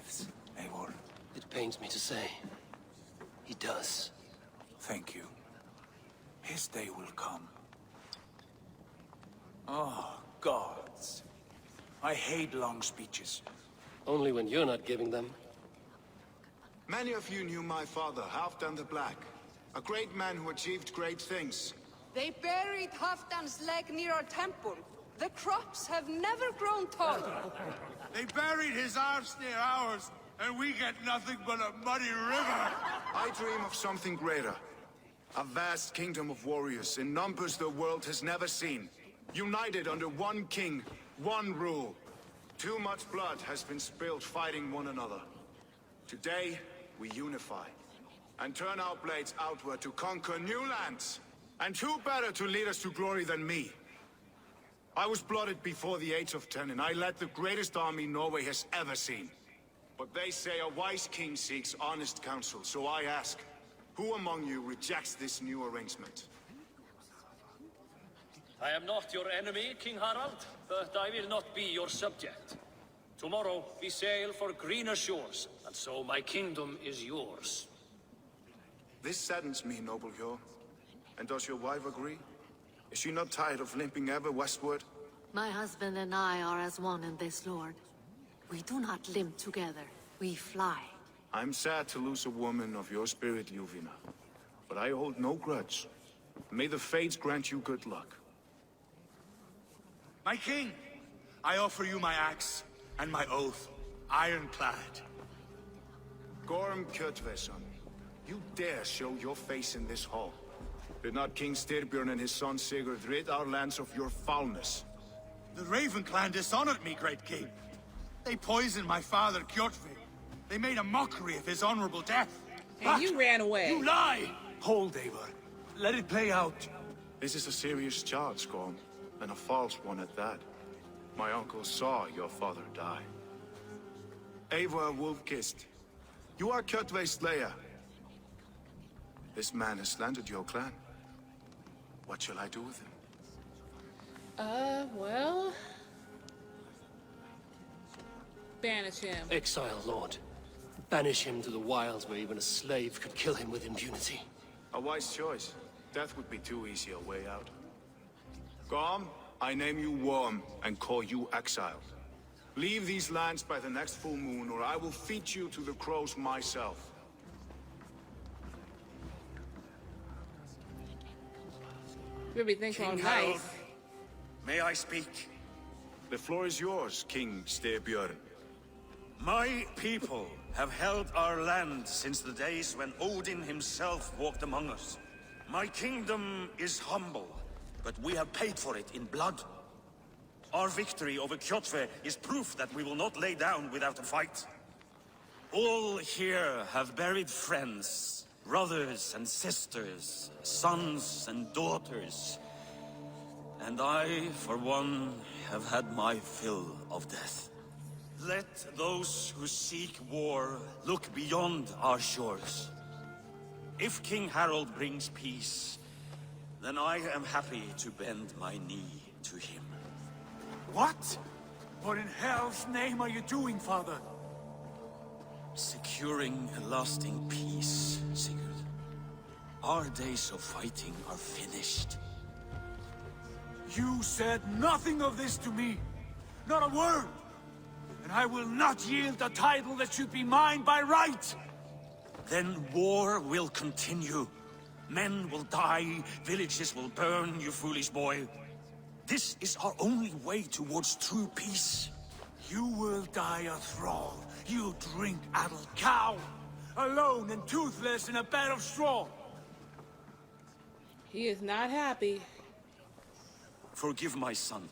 deaths, Eivor. It pains me to say. He does. Thank you. His day will come. Oh, gods. I hate long speeches. Only when you're not giving them. Many of you knew my father, Halfdan the Black. A great man who achieved great things. They buried Halfdan's leg near our temple. The crops have never grown tall. They buried his arse near ours, and we get nothing but a muddy river. I dream of something greater. A vast kingdom of warriors in numbers the world has never seen. United under one king, one rule. Too much blood has been spilled fighting one another. Today, we unify. And turn our blades outward to conquer new lands. And who better to lead us to glory than me? I was blooded before the age of 10, and I led the greatest army Norway has ever seen. But they say a wise king seeks honest counsel, so I ask, who among you rejects this new arrangement? I am not your enemy, King Harald, but I will not be your subject. Tomorrow we sail for greener shores, and so my kingdom is yours. This saddens me, noble Hjor. And does your wife agree? Is she not tired of limping ever westward? My husband and I are as one in this, Lord. We do not limp together. We fly. I'm sad to lose a woman of your spirit, Yuvina. But I hold no grudge. May the fates grant you good luck. My king, I offer you my axe and my oath, ironclad. Gorm Kjotveson, you dare show your face in this hall. Did not King Styrbjörn and his son Sigrid rid our lands of your foulness? The Raven clan dishonored me, great king. They poisoned my father, Kjotve. They made a mockery of his honorable death. And you ran away. You lie! Hold, Eivor. Let it play out. This is a serious charge, Gorm, and a false one at that. My uncle saw your father die. Eivor Wolf-Kissed, you are Kjotve's slayer. This man has slandered your clan. What shall I do with him? Well... banish him. Exile, Lord. Banish him to the wilds where even a slave could kill him with impunity. A wise choice. Death would be too easy a way out. Gorm, I name you Worm and call you exiled. Leave these lands by the next full moon, or I will feed you to the crows myself. Really think all King nice. Harod, may I speak? The floor is yours, King Styrbjörn. My people have held our land since the days when Odin himself walked among us. My kingdom is humble, but we have paid for it in blood. Our victory over Kjotve is proof that we will not lay down without a fight. All here have buried friends, brothers and sisters, sons and daughters. And I, for one, have had my fill of death. Let those who seek war look beyond our shores. If King Harald brings peace, then I am happy to bend my knee to him. What? What in hell's name are you doing, father? Securing a lasting peace, Sigurd. Our days of fighting are finished. You said nothing of this to me. Not a word. And I will not yield the title that should be mine by right. Then war will continue. Men will die, villages will burn, you foolish boy. This is our only way towards true peace. You will die a thrall. You drink-addled cow. Alone and toothless in a bed of straw. He is not happy. Forgive my son.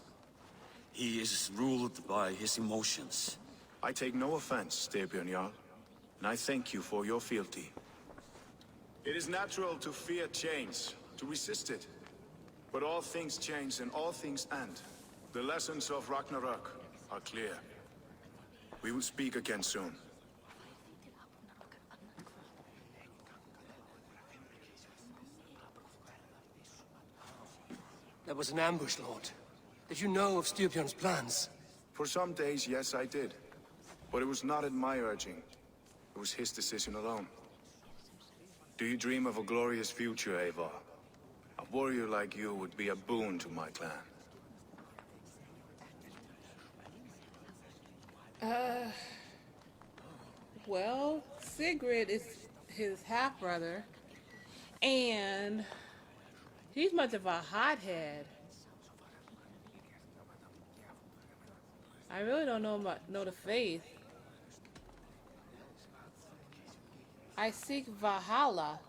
He is ruled by his emotions. I take no offense, Styrbjörn Jarl, and I thank you for your fealty. It is natural to fear change, to resist it. But all things change and all things end. The lessons of Ragnarok are clear. We will speak again soon. That was an ambush, Lord. Did you know of Styrbjörn's plans? For some days, yes, I did. But it was not at my urging. It was his decision alone. Do you dream of a glorious future, Elvor? A warrior like you would be a boon to my clan. Well, Sigrid is his half-brother, and he's much of a hothead. I really don't know the faith. I seek Valhalla.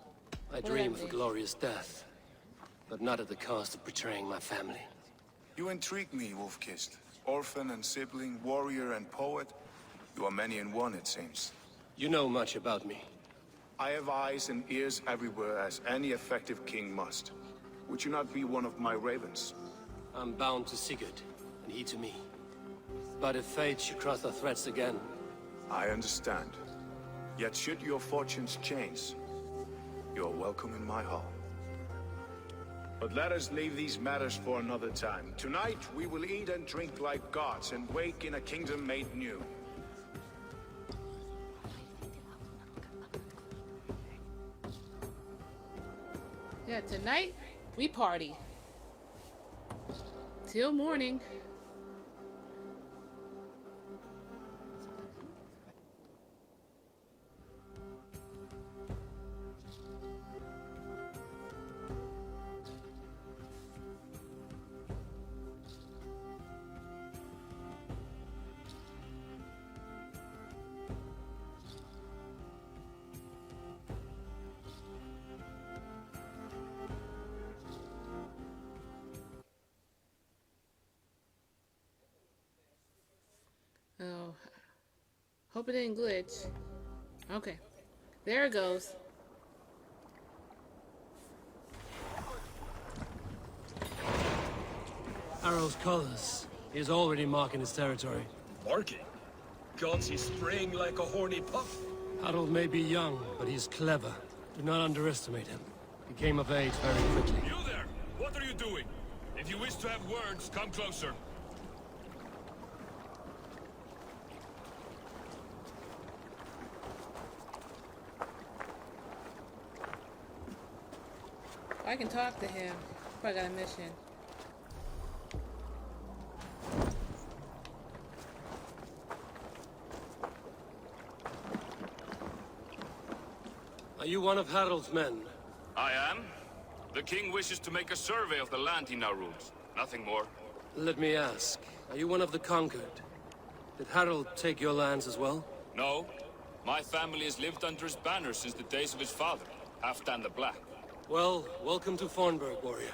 I dream of a glorious death, but not at the cost of betraying my family. You intrigue me, Wolf-Kissed. Orphan and sibling, warrior and poet. You are many in one, it seems. You know much about me. I have eyes and ears everywhere, as any effective king must. Would you not be one of my ravens? I'm bound to Sigrid, and he to me. But if fate should cross our threads again... I understand. Yet should your fortunes change, you're welcome in my hall. But let us leave these matters for another time. Tonight, we will eat and drink like gods and wake in a kingdom made new. Yeah, tonight we party till morning. Oh, hope it didn't glitch. Okay, there it goes. Harold's colors. He is already marking his territory. Marking? Gods, he's spraying like a horny pup. Harold may be young, but he's clever. Do not underestimate him. He came of age very quickly. You there! What are you doing? If you wish to have words, come closer. I can talk to him if I got a mission. Are you one of Harold's men? I am. The king wishes to make a survey of the land he now rules. Nothing more. Let me ask, are you one of the conquered? Did Harold take your lands as well? No. My family has lived under his banner since the days of his father, Halfdan the Black. Well, welcome to Fornburg, warrior.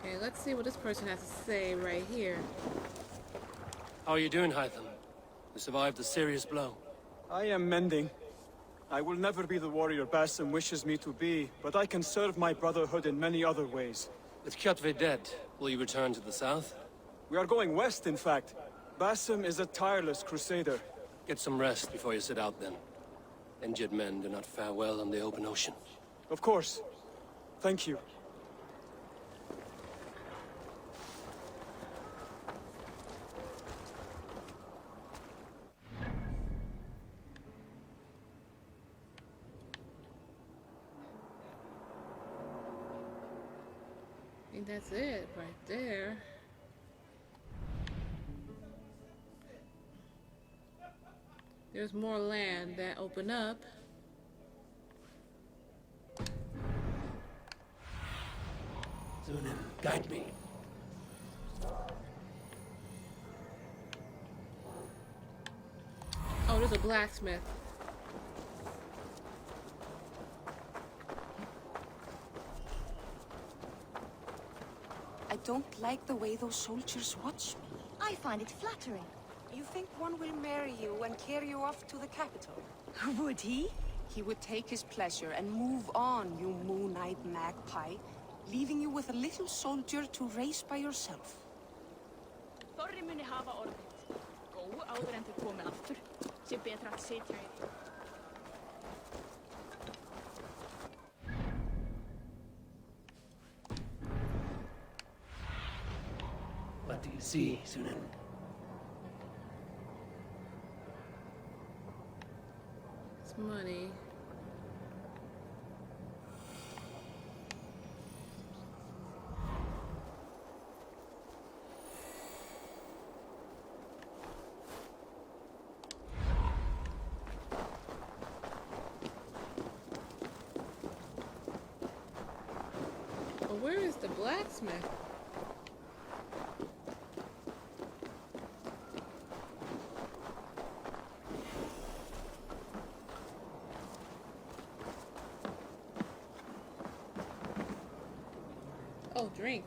Okay, let's see what this person has to say right here. How are you doing, Hytham? You survived a serious blow. I am mending. I will never be the warrior Basim wishes me to be, but I can serve my brotherhood in many other ways. With Kjotve dead, will you return to the south? We are going west, in fact. Basim is a tireless crusader. Get some rest before you set out, then. Injured men do not fare well on the open ocean. Of course. Thank you. I think that's it right there. There's more land that open up. Zunim, guide me. Oh, there's a blacksmith. I don't like the way those soldiers watch me. I find it flattering. You think one will marry you and carry you off to the capital? Would he? He would take his pleasure and move on, you moon-eyed magpie, leaving you with a little soldier to raise by yourself. Þorri muni hafa orðið. Góu áður en þau komi aftur. Sé betra að sitja í. see, Sunan. It's money. Well, where is the blacksmith? Oh, drink.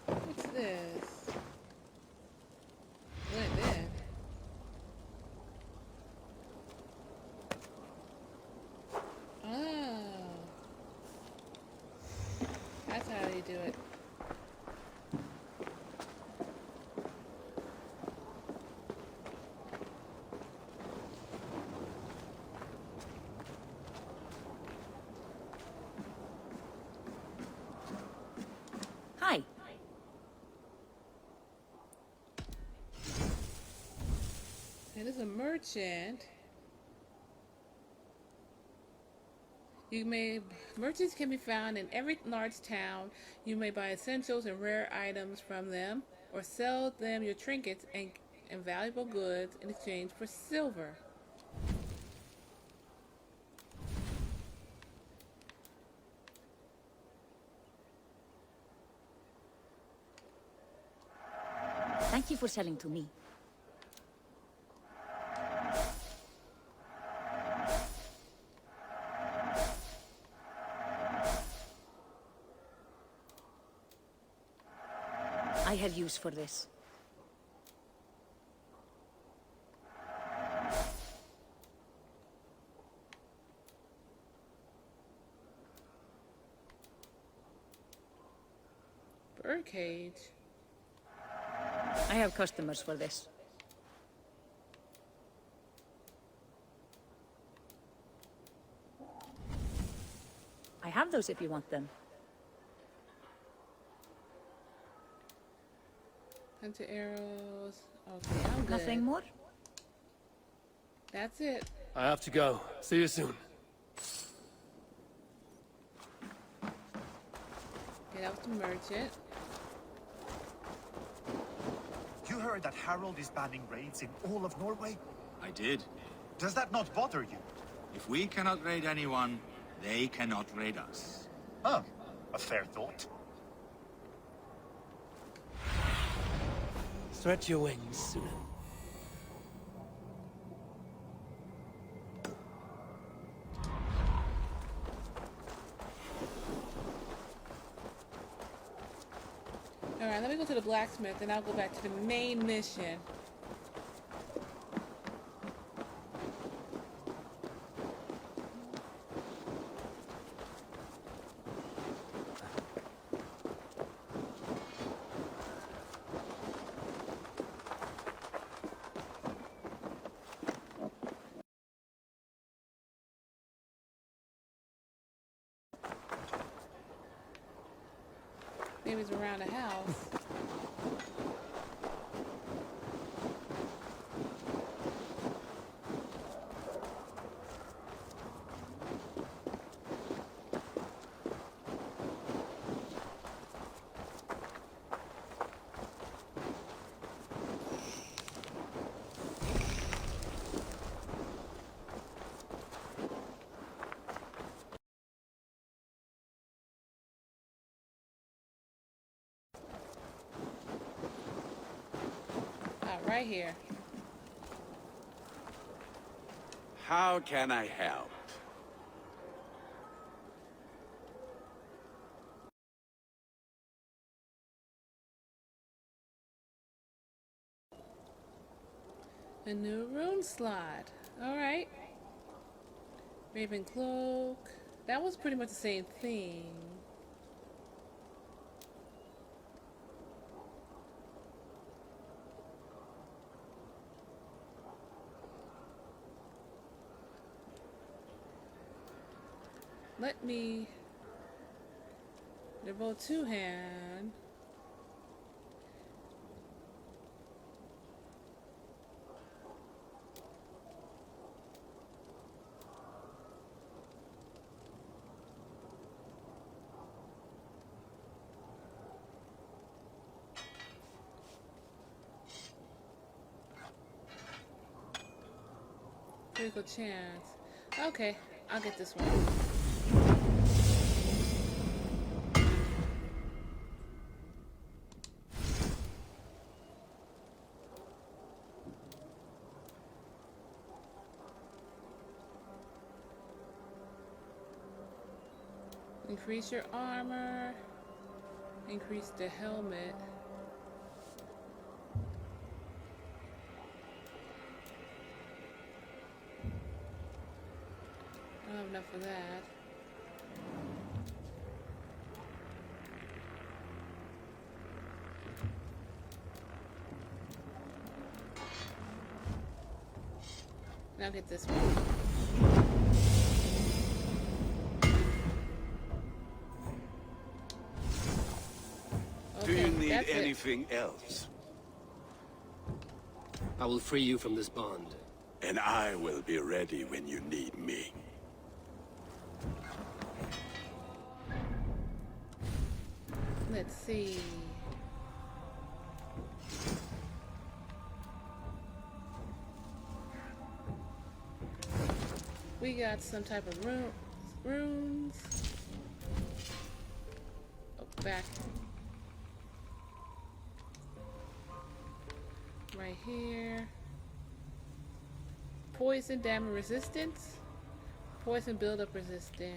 What's this? What is that? Oh. That's how you do it. Hi. It is a merchant. Merchants can be found in every large town. You may buy essentials and rare items from them, or sell them your trinkets and valuable goods in exchange for silver. Thank you for selling to me. I have use for this. Birdcage. I have customers for this. I have those if you want them. Hunter arrows. Okay, I'm good. Nothing more? That's it. I have to go. See you soon. Get out the merchant. You heard that Harald is banning raids in all of Norway? I did. Does that not bother you? If we cannot raid anyone, they cannot raid us. Huh. A fair thought. Stretch your wings, Sunan. Alright, let me go to the blacksmith and I'll go back to the main mission. Maybe it's around the house. Right here. How can I help? A new rune slot. Alright. Raven cloak. That was pretty much the same thing. Let me devote 2-hand. Critical chance. Okay, I'll get this one. Increase your armor. Increase the helmet. I don't have enough of that. Now get this one. Do you need anything else? I will free you from this bond. And I will be ready when you need me. Let's see. We got some type of runes. Oh, back. Right here. Poison damage resistance. Poison buildup resistance.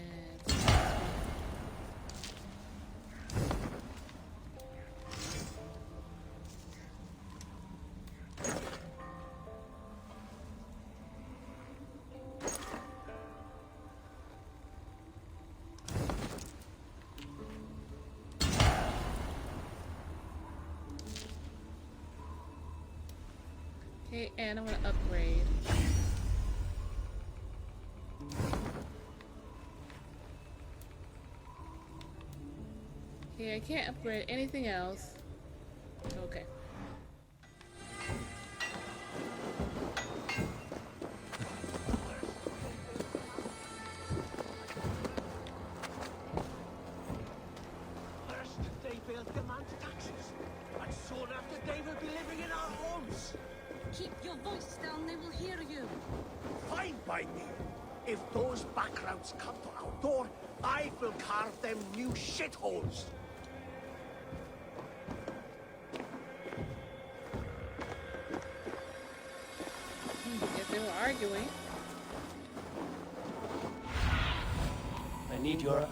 Okay, and I'm gonna upgrade. Okay, I can't upgrade anything else. Okay. First, they will demand taxes, and soon after they will be living in our homes. Keep your voice down, they will hear you. Fine by me. If those backgrounds come to our door, I will carve them new shitholes. Guess they were arguing. I need your...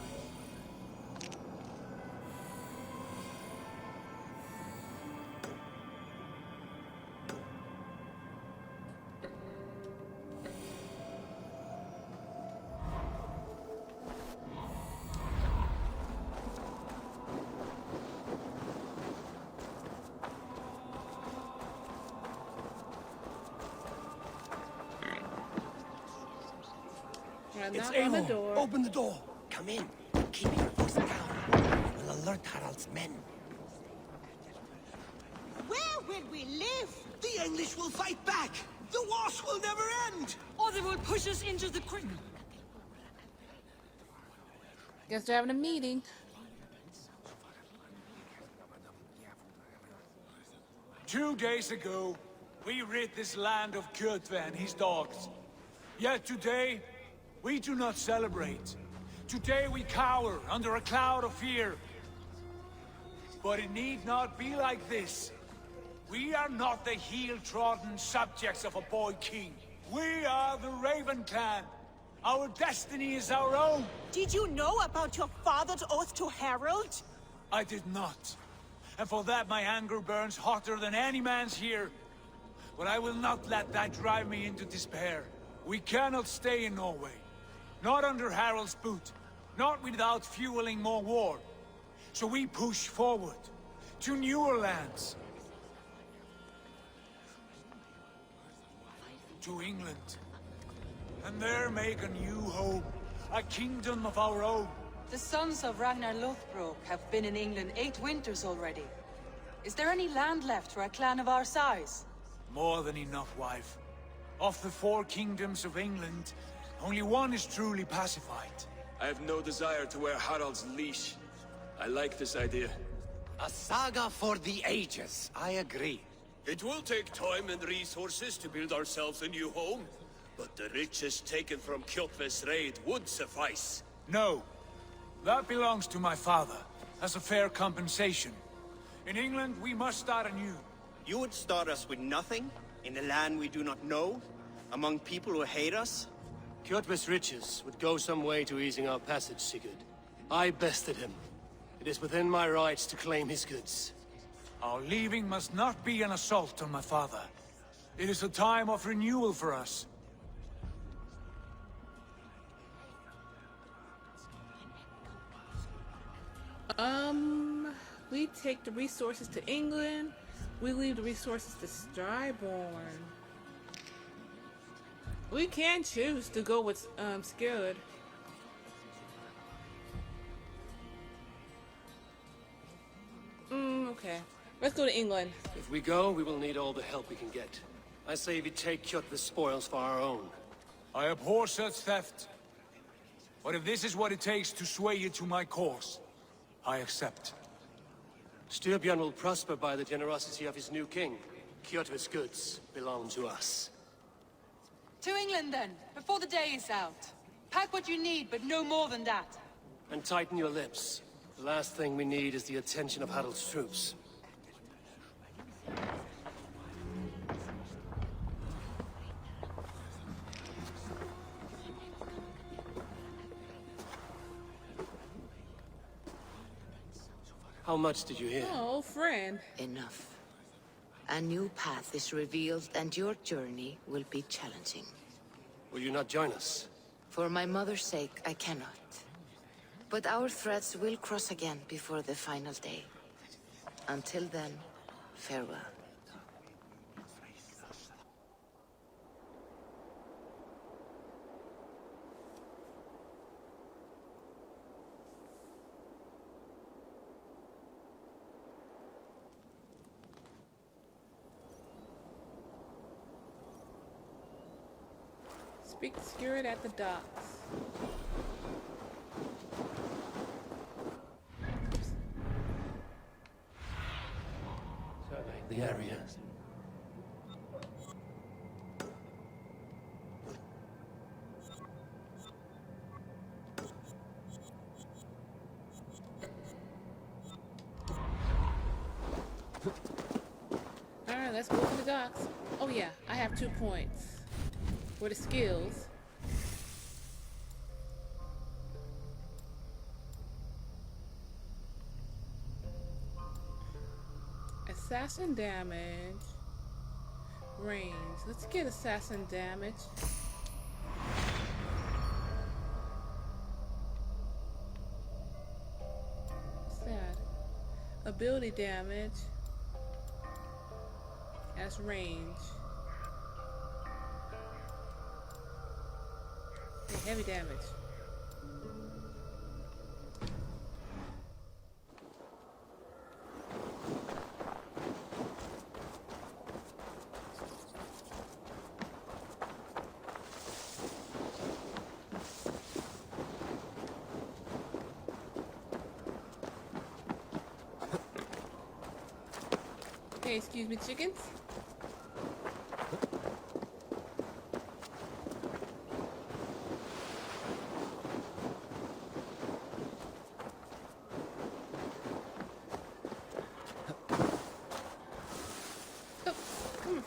It's knock on the Elvor. door. Open the door. Come in. Keep your voice down. We'll alert Harald's men. Where will we live? The English will fight back. The wars will never end. Or they will push us into the creek. Guess they're having a meeting. Two days ago, we rid this land of Kjotve and his dogs. Yet today, we do not celebrate. Today we cower under a cloud of fear. But it need not be like this. We are not the heel-trodden subjects of a boy king. We are the Raven clan. Our destiny is our own. Did you know about your father's oath to Harald? I did not. And for that my anger burns hotter than any man's here. But I will not let that drive me into despair. We cannot stay in Norway. Not under Harald's boot. Not without fueling more war. So we push forward. To newer lands. To England. And there make a new home. a kingdom of our own. The sons of Ragnar Lothbrok have been in England 8 winters already. Is there any land left for a clan of our size? More than enough, wife. Of the 4 kingdoms of England, only one is truly pacified. I have no desire to wear Harald's leash. I like this idea. A saga for the ages, I agree. It will take time and resources to build ourselves a new home, but the riches taken from Kjotve's raid would suffice. No. That belongs to my father, as a fair compensation. In England, we must start anew. You would start us with nothing? In a land we do not know? Among people who hate us? Kjotve's riches would go some way to easing our passage, Sigrid. I bested him. It is within my rights to claim his goods. Our leaving must not be an assault on my father. It is a time of renewal for us. We take the resources to England. We leave the resources to Stryborn. We can choose to go with Sigrid. Okay. Let's go to England. If we go, we will need all the help we can get. I say we take Kjotve's spoils for our own. I abhor such theft. But if this is what it takes to sway you to my cause, I accept. Styrbjörn will prosper by the generosity of his new king. Kjotve's goods belong to us. To England then, before the day is out. Pack what you need, but no more than that. And tighten your lips. The last thing we need is the attention of Harald's troops. How much did you hear? Oh, friend. Enough. A new path is revealed, and your journey will be challenging. Will you not join us? For my mother's sake, I cannot. But our threads will cross again before the final day. Until then, farewell. Speak to Sigrid at the docks. Survey the area. Alright, let's go to the docks. Oh yeah, I have 2 points. For the skills. Assassin damage. Range. Let's get assassin damage. What's that? Ability damage. As range. Heavy damage. Hey, excuse me, chickens?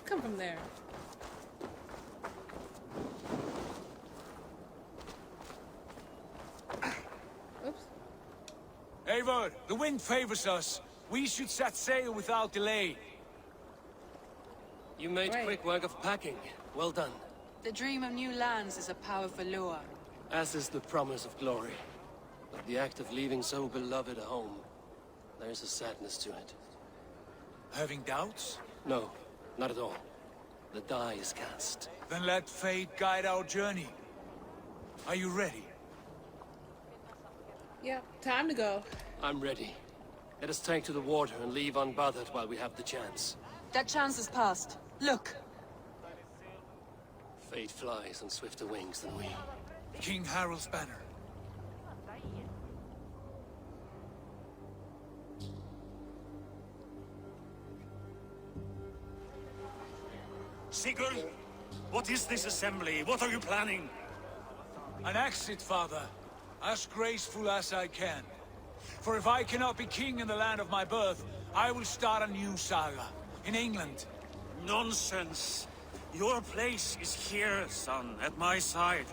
Come from there. Oops. Elvor, the wind favors us. We should set sail without delay. You made quick work of packing. Well done. The dream of new lands is a powerful lure. As is the promise of glory. But the act of leaving so beloved a home, there's a sadness to it. Having doubts? No, not at all. The die is cast. Then let fate guide our journey. Are you ready? Yep, time to go. I'm ready. Let us take to the water and leave unbothered while we have the chance. That chance is past. Look! Fate flies on swifter wings than we. King Harod's banner. Sigrid, what is this assembly? What are you planning? An exit, father. As graceful as I can. For if I cannot be king in the land of my birth, I will start a new saga. In England. Nonsense. Your place is here, son, at my side.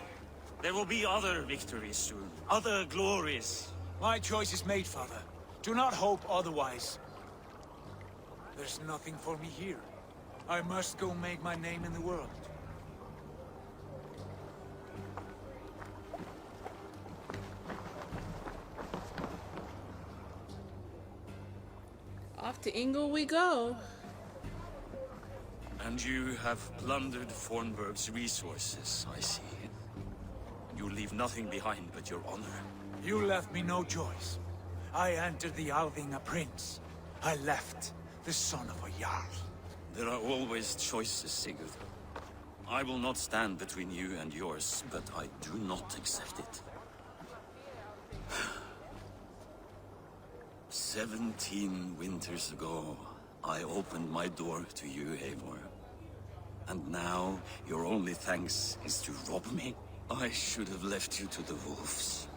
There will be other victories soon. Other glories. My choice is made, father. Do not hope otherwise. There's nothing for me here. I must go make my name in the world. Off to Ingle we go. And you have plundered Fornburg's resources, I see. You leave nothing behind but your honor. You left me no choice. I entered the Alving a prince. I left the son of a Jarl. There are always choices, Sigurd. I will not stand between you and yours, but I do not accept it. 17 winters ago, I opened my door to you, Eivor. And now, your only thanks is to rob me? I should have left you to the wolves.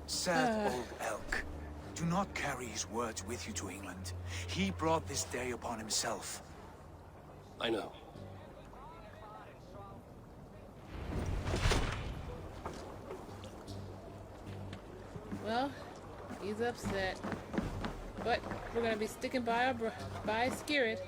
Sad old elk. Do not carry his words with you to England. He brought this day upon himself. I know. Well, he's upset. But we're gonna be sticking by by Sigrid.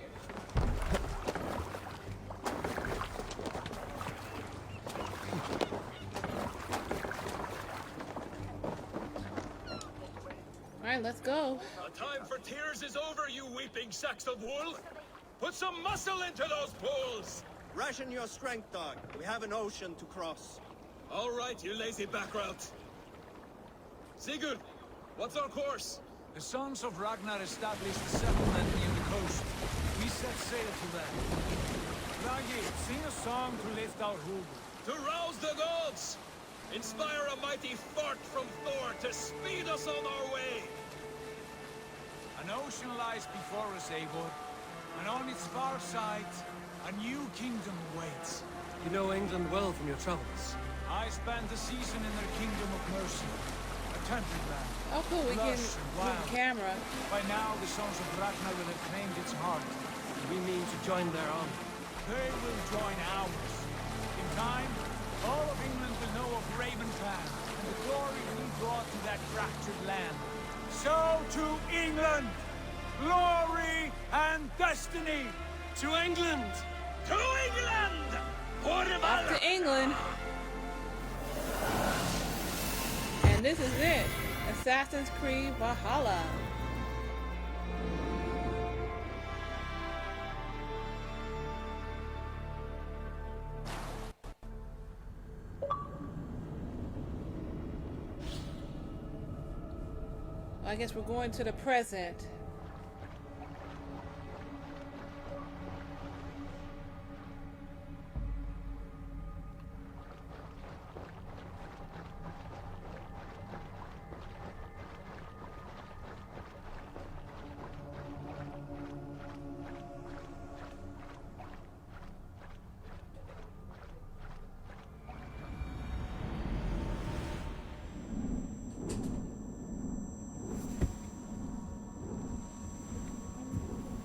Alright, let's go. The time for tears is over, you weeping sacks of wool! Put some muscle into those pools! Ration your strength, dog. We have an ocean to cross. All right, you lazy backrout. Sigurd, what's our course? The sons of Ragnar established a settlement near the coast. We set sail to them. Ragi, sing a song to lift our hoover. To rouse the gods! Inspire a mighty fart from Thor to speed us on our way! An ocean lies before us, Eivor. And on its far side, a new kingdom awaits. You know England well from your travels. I spent a season in their kingdom of mercy. A temperate land. Oh cool, we can move the camera. By now, the sons of Ragnar will have claimed its heart. We mean to join their army. They will join ours. In time, all of England will know of Raven Clan and the glory we brought to that fractured land. So to England! Glory and destiny! To England! To England! Off to England! And this is it. Assassin's Creed Valhalla. I guess we're going to the present.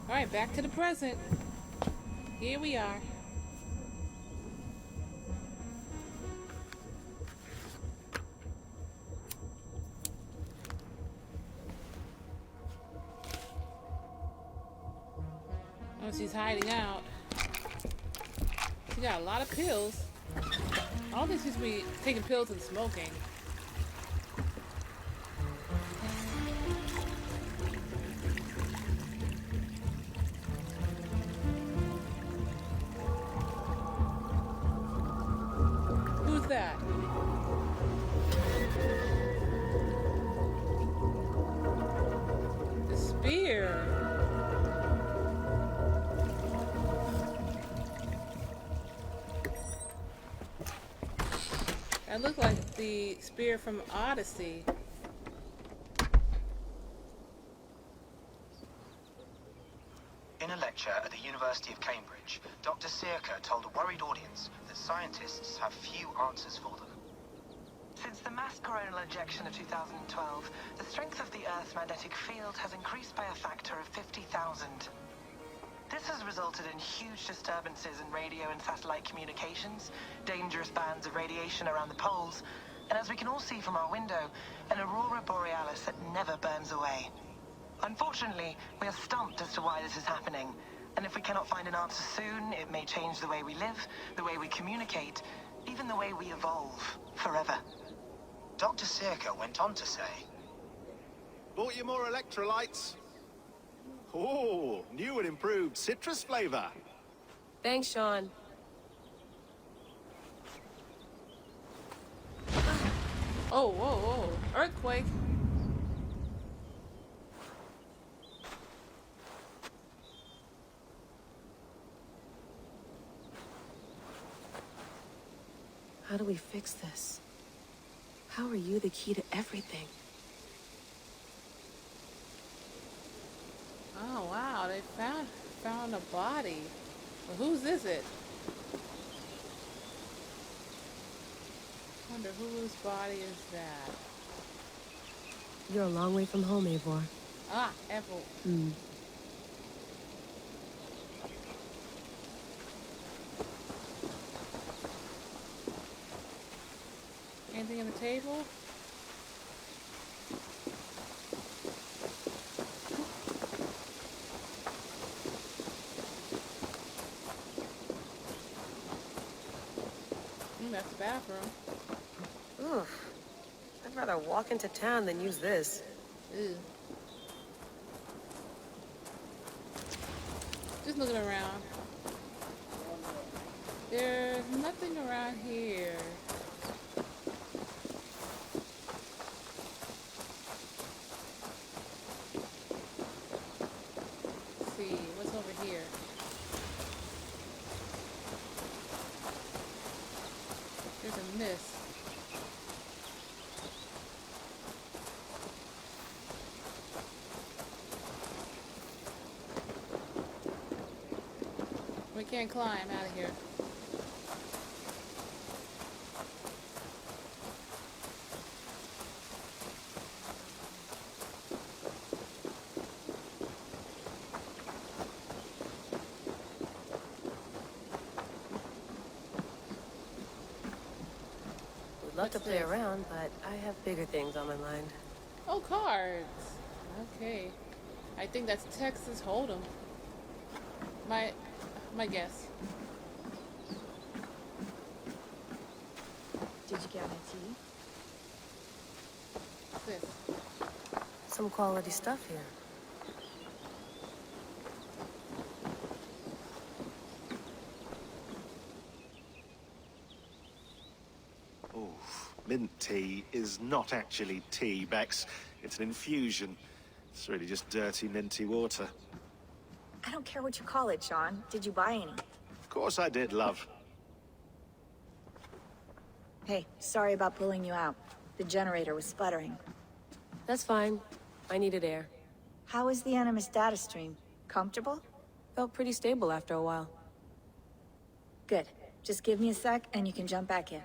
Alright, back to the present. Here we are. Oh, she's hiding out. She got a lot of pills. I don't think she's be taking pills and smoking. Who's that? That looks like the spear from Odyssey. In a lecture at the University of Cambridge, Dr. Circa told a worried audience that scientists have few answers for them. Since the mass coronal ejection of 2012, the strength of the Earth's magnetic field has increased by a factor of 50,000. This has resulted in huge disturbances in radio and satellite communications, dangerous bands of radiation around the poles, and as we can all see from our window, an aurora borealis that never burns away. Unfortunately, we are stumped as to why this is happening, and if we cannot find an answer soon, it may change the way we live, the way we communicate, even the way we evolve, forever. Dr. Circa went on to say, Bought you more electrolytes? Oh, new and improved citrus flavor. Thanks, Sean. Oh, whoa, whoa. Earthquake. How do we fix this? How are you the key to everything? Oh wow, they found a body. Well, whose is it? Wonder whose body is that? You're a long way from home, Eivor. Ah, Elvor. Hmm. Anything on the table? That's the bathroom. Oof. I'd rather walk into town than use this. Ew. Just looking around. There's nothing around here. Let's see, what's over here? There's a mist. We can't climb out of here. Would love to play around, but I have bigger things on my mind. Oh, cards. Okay. I think that's Texas Hold'em. My guess. Did you get my tea? What's this? Some quality stuff here. Oh, mint tea is not actually tea, Bex. It's an infusion. It's really just dirty, minty water. I don't care what you call it, Sean. Did you buy any? Of course I did, love. Hey, sorry about pulling you out. The generator was sputtering. That's fine. I needed air. How is the Animus data stream? Comfortable? Felt pretty stable after a while. Good. Just give me a sec and you can jump back in.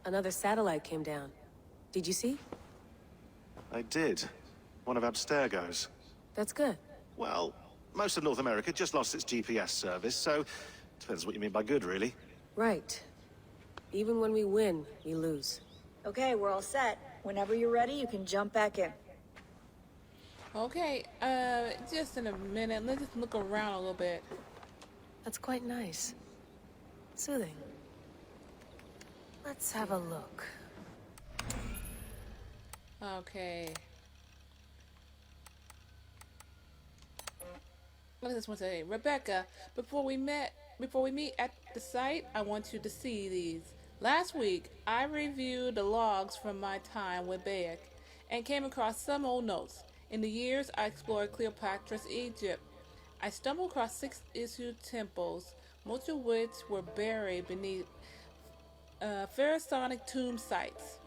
Another satellite came down. Did you see? I did. One of Abstergo's. That's good. Well, most of North America just lost its GPS service, so depends what you mean by good, really. Right. Even when we win, we lose. Okay, we're all set. Whenever you're ready, you can jump back in. Okay, just in a minute. Let's just look around a little bit. That's quite nice. Soothing. Let's have a look. Okay. What does this one say? Rebecca, before we meet at the site, I want you to see these. Last week, I reviewed the logs from my time with Bayek and came across some old notes. In the years I explored Cleopatra's Egypt, I stumbled across 6 temples, most of which were buried beneath pharaonic tomb sites.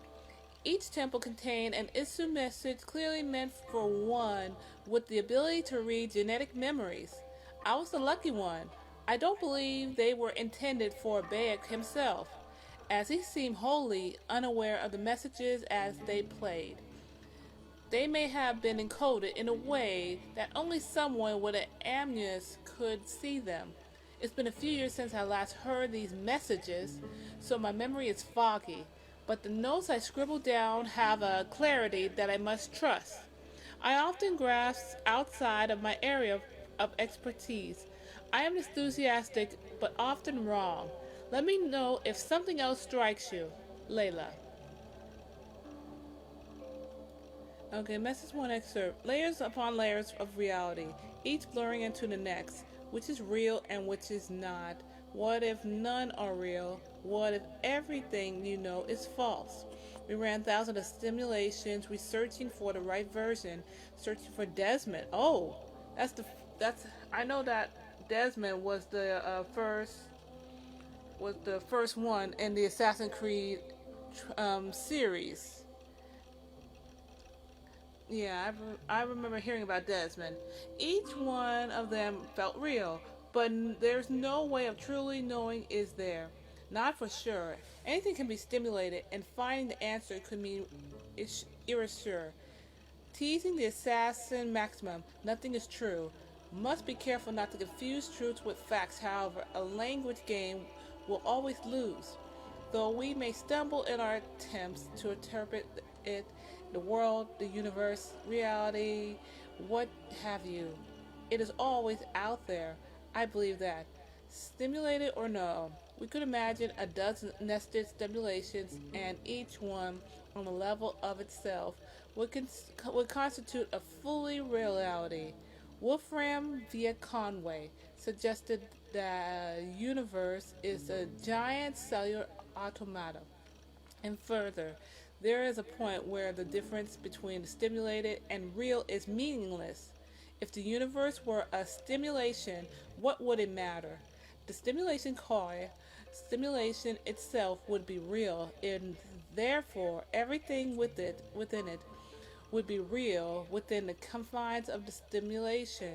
Each temple contained an Isu message clearly meant for one with the ability to read genetic memories. I was the lucky one. I don't believe they were intended for Bayek himself, as he seemed wholly unaware of the messages as they played. They may have been encoded in a way that only someone with an amnesia could see them. It's been a few years since I last heard these messages, so my memory is foggy, but the notes I scribbled down have a clarity that I must trust. I often grasp outside of my area of expertise. I am enthusiastic, but often wrong. Let me know if something else strikes you. Layla. Okay, message 1 excerpt. Layers upon layers of reality, each blurring into the next. Which is real and which is not? What if none are real? What if everything you know is false? We ran thousands of simulations, researching for the right version, searching for Desmond. Oh, I know that Desmond was the first one in the Assassin's Creed series. Yeah, I remember hearing about Desmond. Each one of them felt real, but there's no way of truly knowing is there. Not for sure. Anything can be stimulated, and finding the answer could mean irresure. Teasing the assassin maximum, nothing is true. Must be careful not to confuse truths with facts, however, a language game will always lose. Though we may stumble in our attempts to interpret it, the world, the universe, reality, what have you. It is always out there. I believe that. Stimulated or no, we could imagine a dozen nested stimulations, and each one on the level of itself would constitute a fully reality. Wolfram via Conway suggested that the universe is a giant cellular automata. And further, there is a point where the difference between the stimulated and real is meaningless. If the universe were a stimulation, what would it matter? The stimulation itself would be real, and therefore everything within it would be real within the confines of the stimulation.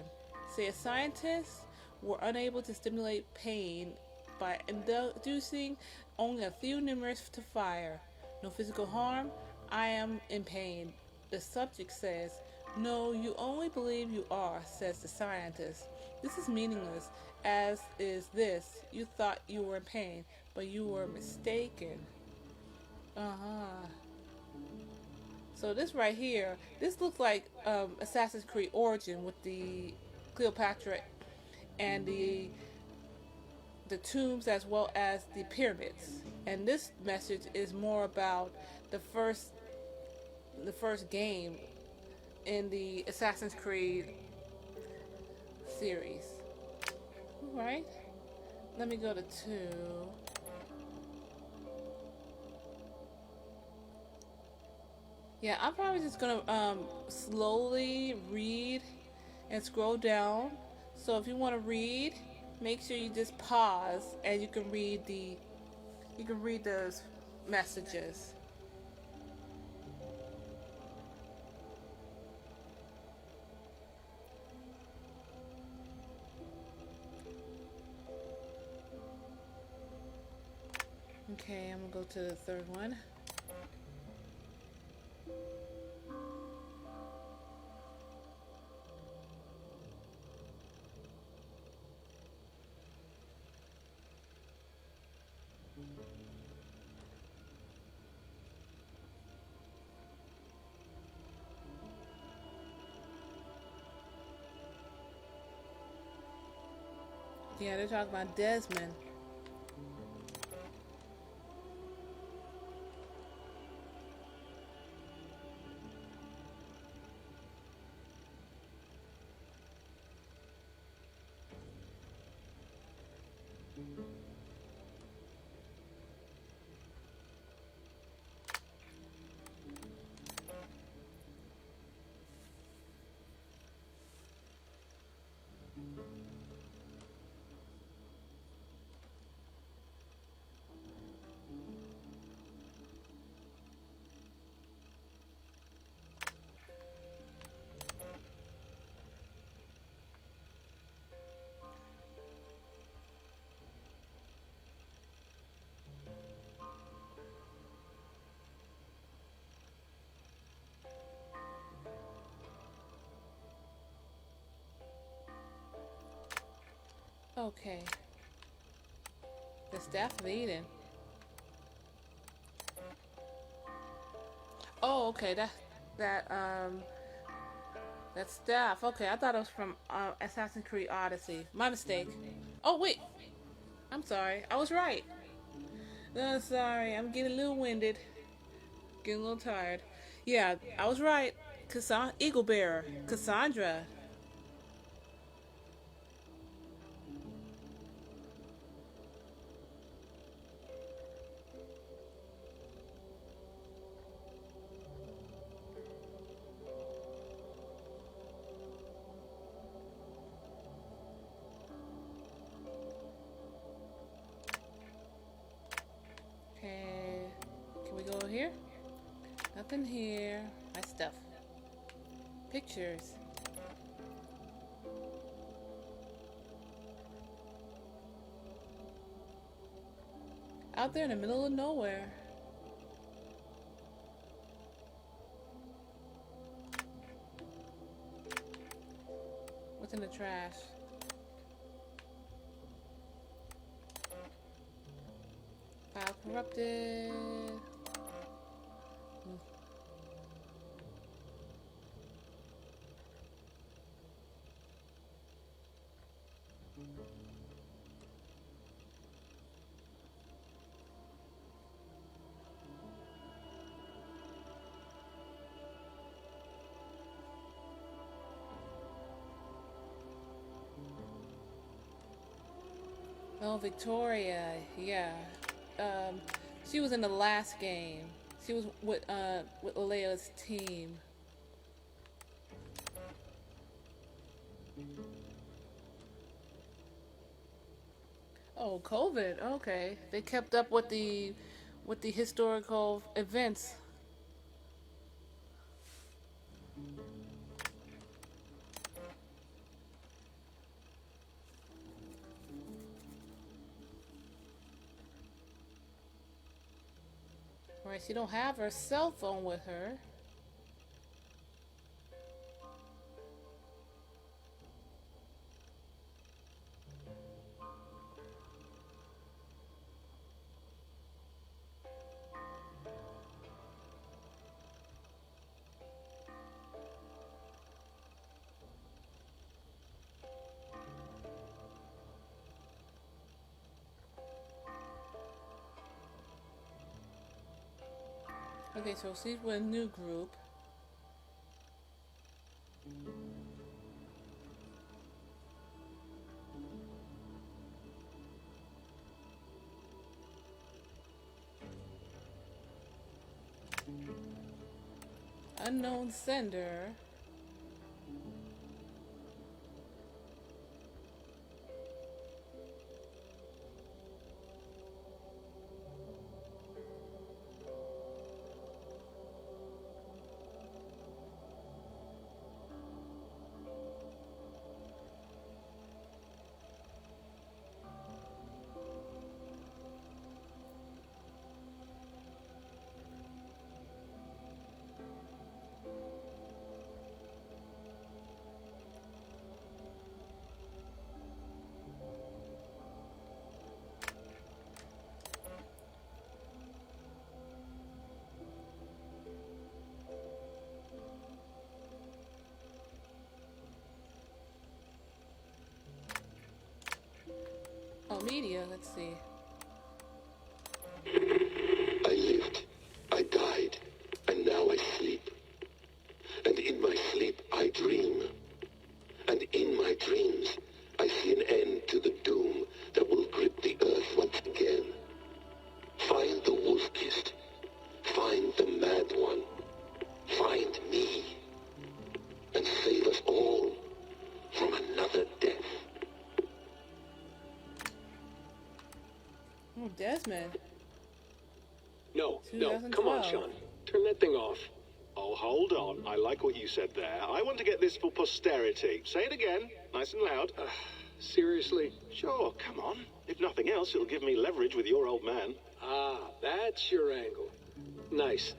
Say a scientist were unable to stimulate pain by inducing only a few numerous to fire. No physical harm, I am in pain. The subject says, no, you only believe you are, says the scientist. This is meaningless, as is this. You thought you were in pain, but you were mistaken. So this right here, this looks like Assassin's Creed Origin with the Cleopatra and the tombs as well as the pyramids. And this message is more about the first game in the Assassin's Creed series. Alright. Let me go to 2. Yeah, I'm probably just gonna slowly read and scroll down. So if you want to read, make sure you just pause and you can read those messages. Okay, I'm gonna go to the third one. Yeah, they're talking about Desmond. Okay. The staff of Eden. Oh, okay. That staff. Okay, I thought it was from Assassin's Creed Odyssey. My mistake. Oh wait, I'm sorry. I was right. No, sorry. I'm getting a little winded. Getting a little tired. Yeah, I was right. Eagle Bearer. Cassandra. Okay. Can we go here? Nothing here. My stuff. Pictures. Out there in the middle of nowhere. What's in the trash? File corrupted. Oh, Victoria, yeah. She was in the last game. She was with Leia's team. Oh, COVID. Okay, they kept up with the historical events. Right, she don't have her cell phone with her. Okay, so she's with a new group. Unknown sender. Oh, media, let's see. I lived, I died, and now I sleep. And in my sleep I dream. And in my dreams I see an end to the doom that will grip the earth once again. Find the wolf-kissed. Find the mad one. Find me. And save us all from another death. Oh, Desmond. No, come on, Sean. Turn that thing off. Oh, hold on. I like what you said there. I want to get this for posterity. Say it again, nice and loud. Seriously? Sure, come on. If nothing else, it'll give me leverage with your old man. Ah, that's your angle. Nice.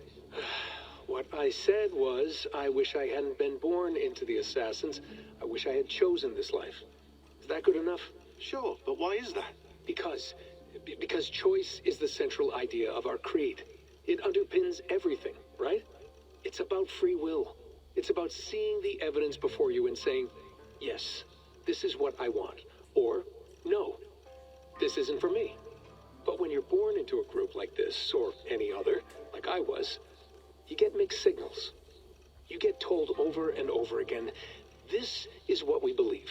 What I said was, I wish I hadn't been born into the Assassins. I wish I had chosen this life. Is that good enough? Sure, but why is that? Because choice is the central idea of our creed. It underpins everything, right? It's about free will. It's about seeing the evidence before you and saying, yes, this is what I want. Or, no, this isn't for me. But when you're born into a group like this, or any other, like I was, you get mixed signals. You get told over and over again, this is what we believe.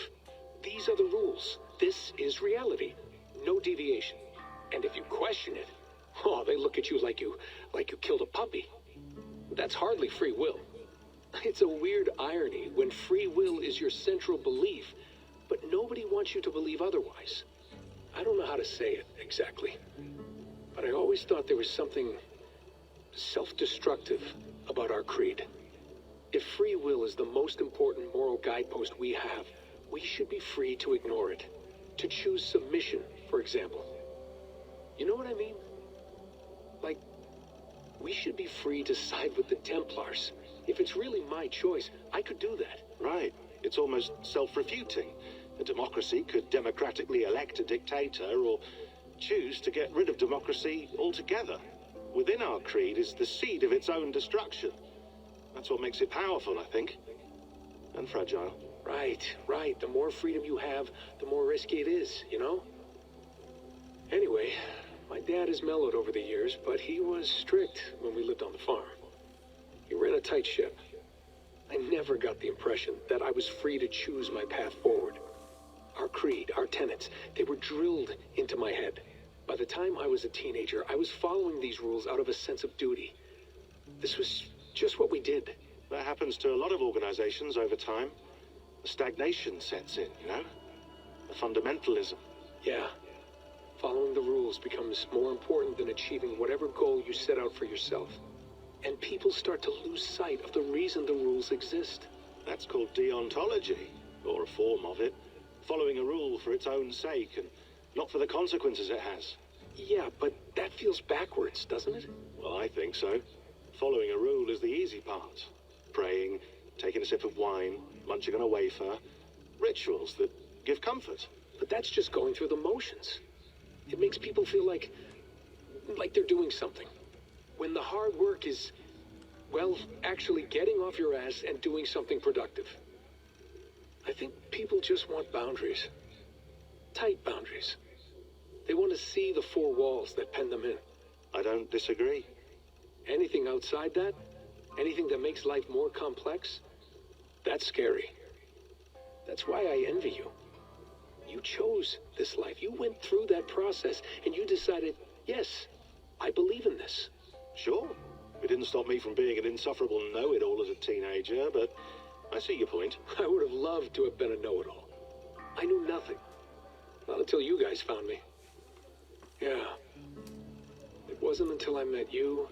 These are the rules. This is reality. No deviation. And if you question it, oh, they look at you like you killed a puppy. That's hardly free will. It's a weird irony when free will is your central belief, but nobody wants you to believe otherwise. I don't know how to say it exactly, but I always thought there was something self-destructive about our creed. If free will is the most important moral guidepost we have, we should be free to ignore it. To choose submission, for example. You know what I mean? Like, we should be free to side with the Templars. If it's really my choice, I could do that. Right. It's almost self-refuting. A democracy could democratically elect a dictator or choose to get rid of democracy altogether. Within our creed is the seed of its own destruction. That's what makes it powerful, I think. And fragile. Right. The more freedom you have, the more risky it is, you know? Anyway, my dad has mellowed over the years, but he was strict when we lived on the farm. He ran a tight ship. I never got the impression that I was free to choose my path forward. Our creed, our tenets, they were drilled into my head. By the time I was a teenager, I was following these rules out of a sense of duty. This was just what we did. That happens to a lot of organizations over time. A stagnation sets in, you know? A fundamentalism. Yeah. Following the rules becomes more important than achieving whatever goal you set out for yourself. And people start to lose sight of the reason the rules exist. That's called deontology, or a form of it. Following a rule for its own sake, and not for the consequences it has. Yeah, but that feels backwards, doesn't it? Well, I think so. Following a rule is the easy part. Praying, taking a sip of wine, munching on a wafer. Rituals that give comfort. But that's just going through the motions. It makes people feel like they're doing something. When the hard work is, well, actually getting off your ass and doing something productive. I think people just want boundaries. Tight boundaries. They want to see the four walls that pen them in. I don't disagree. Anything outside that, anything that makes life more complex, that's scary. That's why I envy you. You chose this life. You went through that process, and you decided, yes, I believe in this. Sure. It didn't stop me from being an insufferable know-it-all as a teenager, but I see your point. I would have loved to have been a know-it-all. I knew nothing. Not until you guys found me. Yeah. It wasn't until I met you,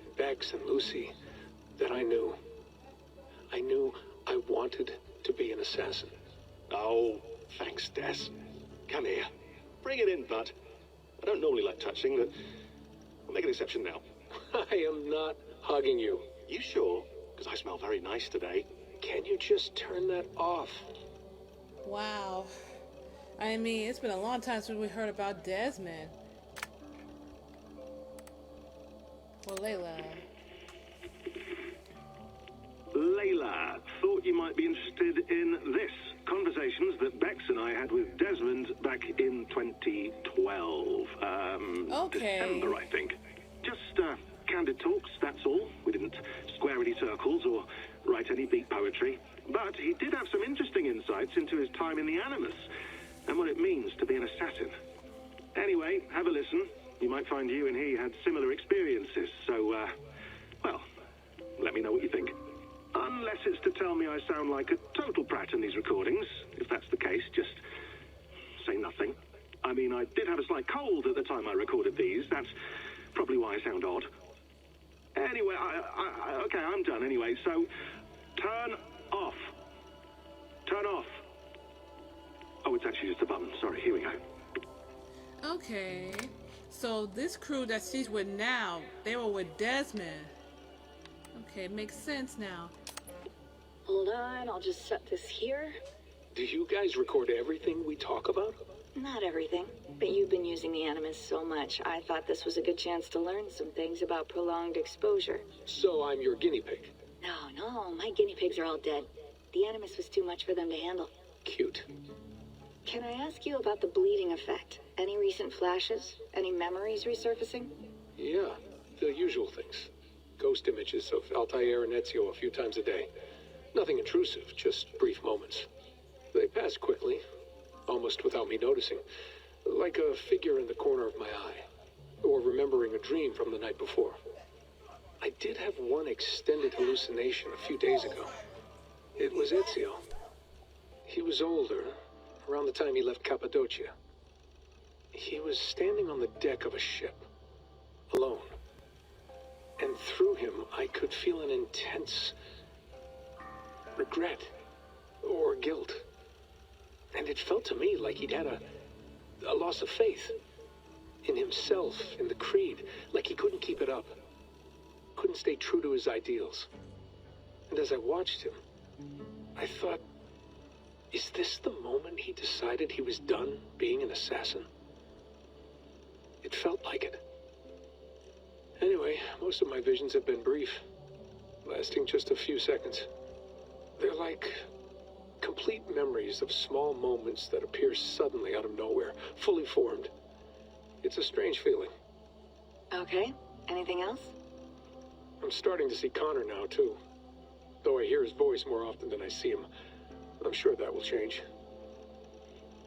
and Bex, and Lucy, that I knew. I knew I wanted to be an assassin. Oh, thanks, Des. Come here. Bring it in, bud. I don't normally like touching, but I'll make an exception now. I am not hugging you. You sure? Because I smell very nice today. Can you just turn that off? Wow. I mean, it's been a long time since we heard about Desmond. Well, Layla. Layla, thought you might be interested in this. Conversations that Bex and I had with Desmond back in 2012. December, I think. Just candid talks, that's all. We didn't square any circles or write any beat poetry. But he did have some interesting insights into his time in the Animus and what it means to be an assassin. Anyway, have a listen. You might find you and he had similar experiences. So, well, let me know what you think. Unless it's to tell me I sound like a total prat in these recordings. If that's the case, just say nothing. I mean, I did have a slight cold at the time I recorded these. That's probably why I sound odd. Anyway, okay, I'm done anyway. So, turn off. Turn off. Oh, it's actually just a button. Sorry, here we go. Okay. So this crew that she's with now, they were with Desmond. Okay, makes sense now. Hold on, I'll just set this here. Do you guys record everything we talk about? Not everything, but you've been using the Animus so much, I thought this was a good chance to learn some things about prolonged exposure. So I'm your guinea pig. No, my guinea pigs are all dead. The Animus was too much for them to handle. Cute. Can I ask you about the bleeding effect? Any recent flashes? Any memories resurfacing? Yeah, the usual things. Ghost images of Altair and Ezio a few times a day. Nothing intrusive, just brief moments. They pass quickly, almost without me noticing. Like a figure in the corner of my eye. Or remembering a dream from the night before. I did have one extended hallucination a few days ago. It was Ezio. He was older, around the time he left Cappadocia. He was standing on the deck of a ship, alone. And through him, I could feel an intense regret or guilt. And it felt to me like he'd had a loss of faith in himself, in the creed, like he couldn't keep it up, couldn't stay true to his ideals. And as I watched him, I thought, is this the moment he decided he was done being an assassin? It felt like it. Anyway, most of my visions have been brief, lasting just a few seconds. They're like complete memories of small moments that appear suddenly out of nowhere, fully formed. It's a strange feeling. Okay, anything else? I'm starting to see Connor now, too. Though I hear his voice more often than I see him. I'm sure that will change.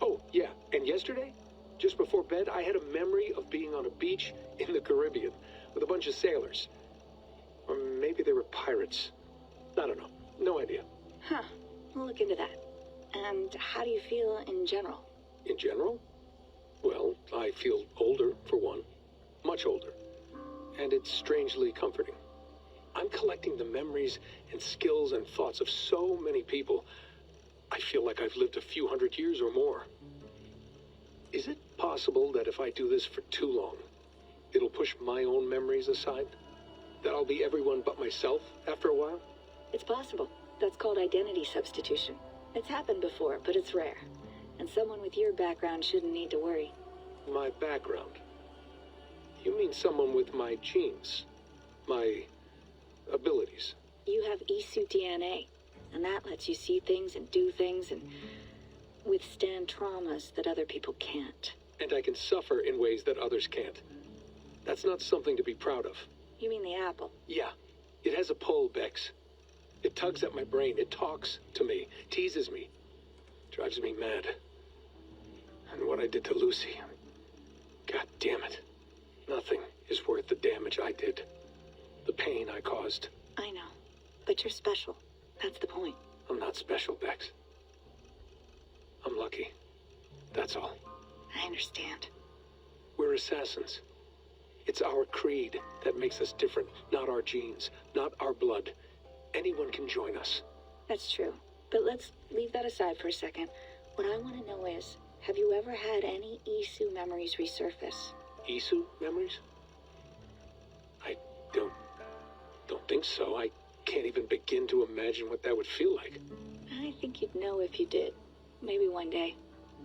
Oh, yeah, and yesterday, just before bed, I had a memory of being on a beach in the Caribbean with a bunch of sailors. Or maybe they were pirates. I don't know. No idea. Huh, we'll look into that. And how do you feel in general? In general? Well, I feel older, for one. Much older. And it's strangely comforting. I'm collecting the memories and skills and thoughts of so many people. I feel like I've lived a few hundred years or more. Is it possible that if I do this for too long, it'll push my own memories aside? That I'll be everyone but myself after a while? It's possible. That's called identity substitution. It's happened before, but it's rare. And someone with your background shouldn't need to worry. My background? You mean someone with my genes? My abilities? You have Isu DNA, and that lets you see things and do things and withstand traumas that other people can't. And I can suffer in ways that others can't. That's not something to be proud of. You mean the apple? Yeah. It has a pull, Bex. It tugs at my brain. It talks to me. Teases me. Drives me mad. And what I did to Lucy... God damn it. Nothing is worth the damage I did. The pain I caused. I know. But you're special. That's the point. I'm not special, Bex. I'm lucky. That's all. I understand. We're assassins. It's our creed that makes us different, not our genes, not our blood. Anyone can join us. That's true. But let's leave that aside for a second. What I want to know is, have you ever had any Isu memories resurface? Isu memories? I don't think so. I can't even begin to imagine what that would feel like. I think you'd know if you did. Maybe one day.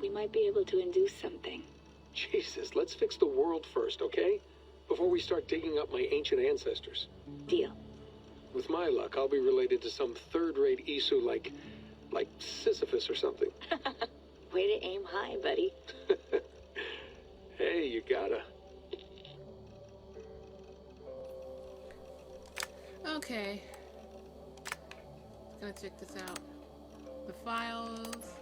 We might be able to induce something. Jesus, let's fix the world first, okay? Before we start digging up my ancient ancestors. Deal. With my luck, I'll be related to some third-rate Isu like Sisyphus or something. Way to aim high, buddy. Hey, you gotta. Okay. Gonna check this out. The files.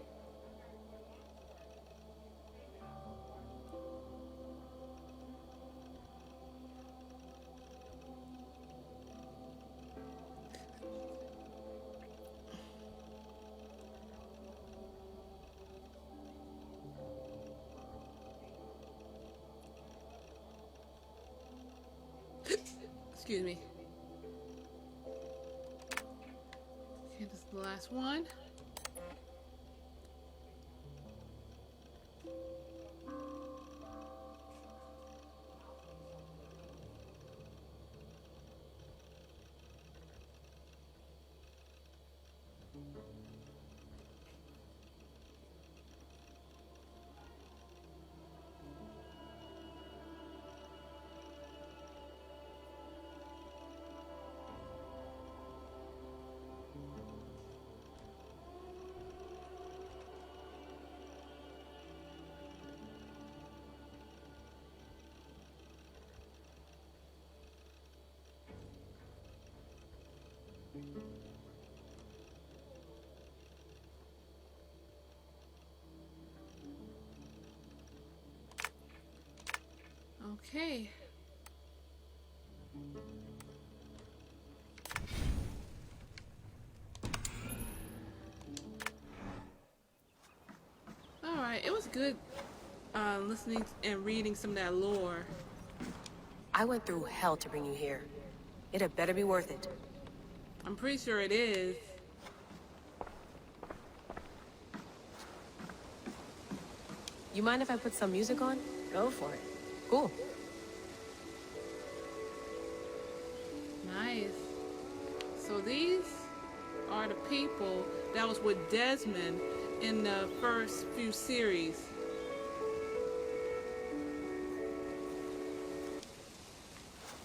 Excuse me. Okay, this is the last one. Okay. Alright, it was good listening and reading some of that lore. I went through hell to bring you here. It had better be worth it. I'm pretty sure it is. You mind if I put some music on? Go for it. Cool. Nice. So these are the people that was with Desmond in the first few series.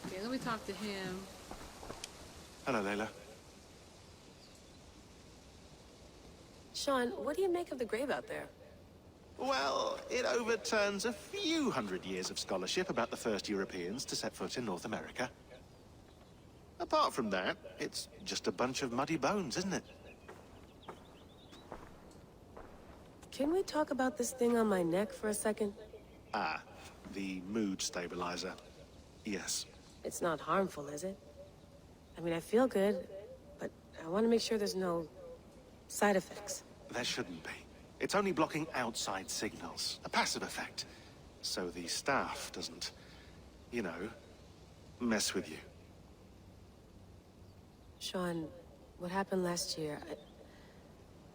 Okay, let me talk to him. Hello, Layla. Sean, what do you make of the grave out there? Well, it overturns a few hundred years of scholarship about the first Europeans to set foot in North America. Apart from that, it's just a bunch of muddy bones, isn't it? Can we talk about this thing on my neck for a second? Ah, the mood stabilizer. Yes. It's not harmful, is it? I mean, I feel good, but I want to make sure there's no side effects. There shouldn't be. It's only blocking outside signals, a passive effect. So the staff doesn't, you know, mess with you. Sean, what happened last year,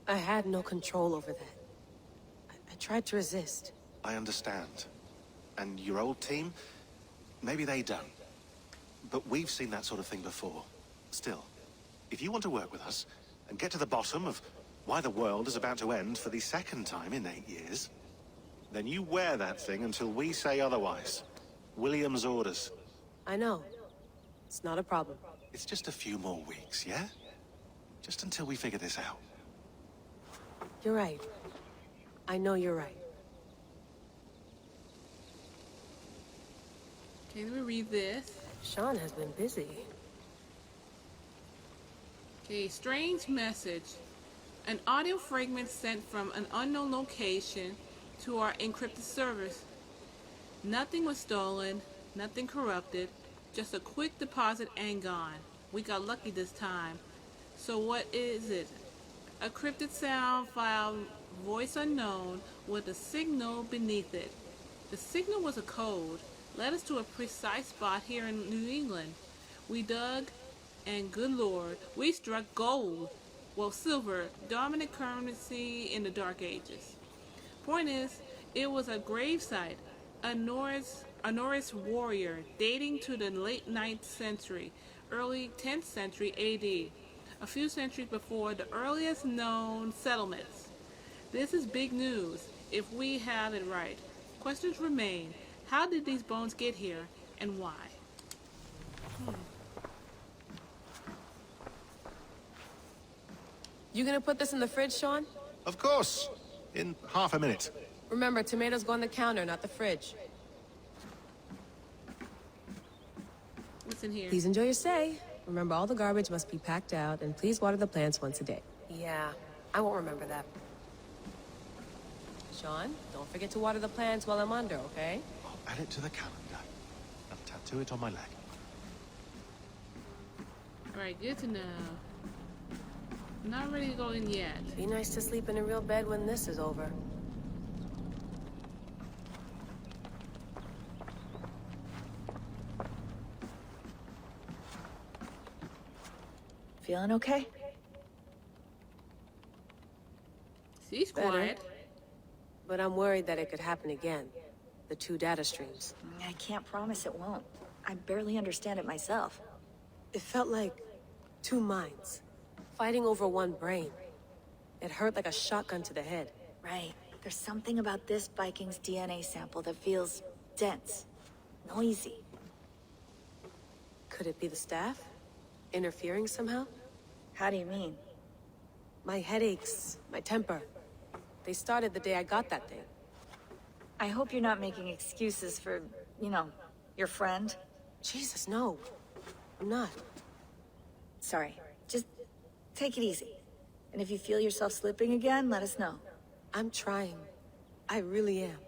I had no control over that. I tried to resist. I understand. And your old team, maybe they don't. But we've seen that sort of thing before. Still, if you want to work with us and get to the bottom of why the world is about to end for the second time in 8 years, then you wear that thing until we say otherwise. William's orders. I know. It's not a problem. It's just a few more weeks, yeah? Just until we figure this out. You're right. I know you're right. Okay, let me read this. Sean has been busy. Okay, strange message. An audio fragment sent from an unknown location to our encrypted servers. Nothing was stolen, nothing corrupted, just a quick deposit and gone. We got lucky this time. So what is it? A cryptic sound file, voice unknown, with a signal beneath it. The signal was a code, led us to a precise spot here in New England. We dug, and good lord, we struck gold. Well, silver, dominant currency in the Dark Ages. Point is, it was a gravesite, a Norse warrior dating to the late 9th century, early 10th century AD, a few centuries before the earliest known settlements. This is big news, if we have it right. Questions remain. How did these bones get here, and why? You gonna put this in the fridge, Sean? Of course. In half a minute. Remember, tomatoes go on the counter, not the fridge. What's in here? Please enjoy your stay. Remember, all the garbage must be packed out, and please water the plants once a day. Yeah, I won't remember that. Sean, don't forget to water the plants while I'm under, okay? I'll add it to the calendar and tattoo it on my leg. Alright, good to know. Not ready to go in yet. Be nice to sleep in a real bed when this is over. Feeling okay? She's quiet. But I'm worried that it could happen again. The 2 data streams. I can't promise it won't. I barely understand it myself. It felt like 2 minds, fighting over 1 brain. It hurt like a shotgun to the head. Right. There's something about this Viking's DNA sample that feels dense, noisy. Could it be the staff? Interfering somehow? How do you mean? My headaches, my temper. They started the day I got that thing. I hope you're not making excuses for, you know, your friend. Jesus, no. I'm not. Sorry. Just take it easy. And if you feel yourself slipping again, let us know. I'm trying. I really am.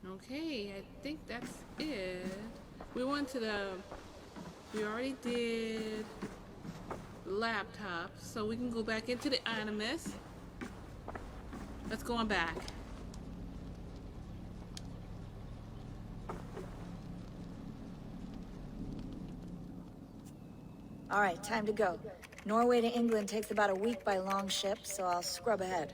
Okay, I think that's it. We went to the... We already did laptops, so we can go back into the Animus. Let's go on back. All right, time to go. Norway to England takes about a week by long ship, so I'll scrub ahead.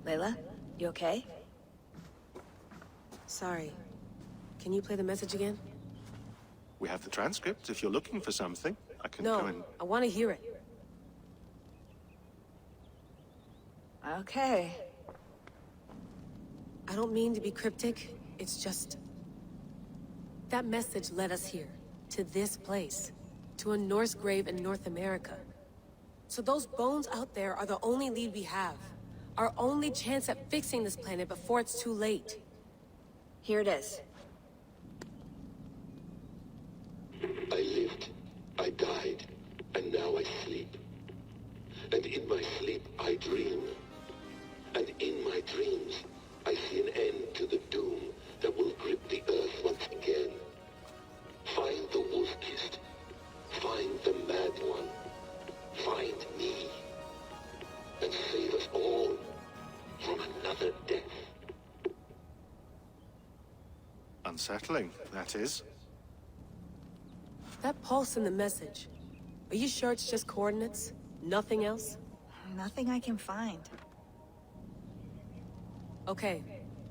Layla, you okay? Sorry. Can you play the message again? We have the transcript. If you're looking for something, I can go and... No, I want to hear it. Okay. I don't mean to be cryptic. It's just... That message led us here. To this place. To a Norse grave in North America. So those bones out there are the only lead we have. Our only chance at fixing this planet before it's too late. Here it is. I lived, I died, and now I sleep. And in my sleep I dream. And in my dreams I see an end to the doom that will grip the earth once again. Find the wolf-kissed. Find the mad one. Find me. And save us all from another death. Unsettling, that is. That pulse in the message. Are you sure it's just coordinates? Nothing else? Nothing I can find. Okay,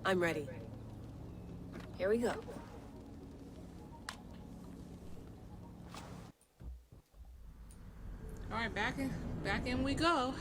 I'm ready. Here we go. All right, back in we go.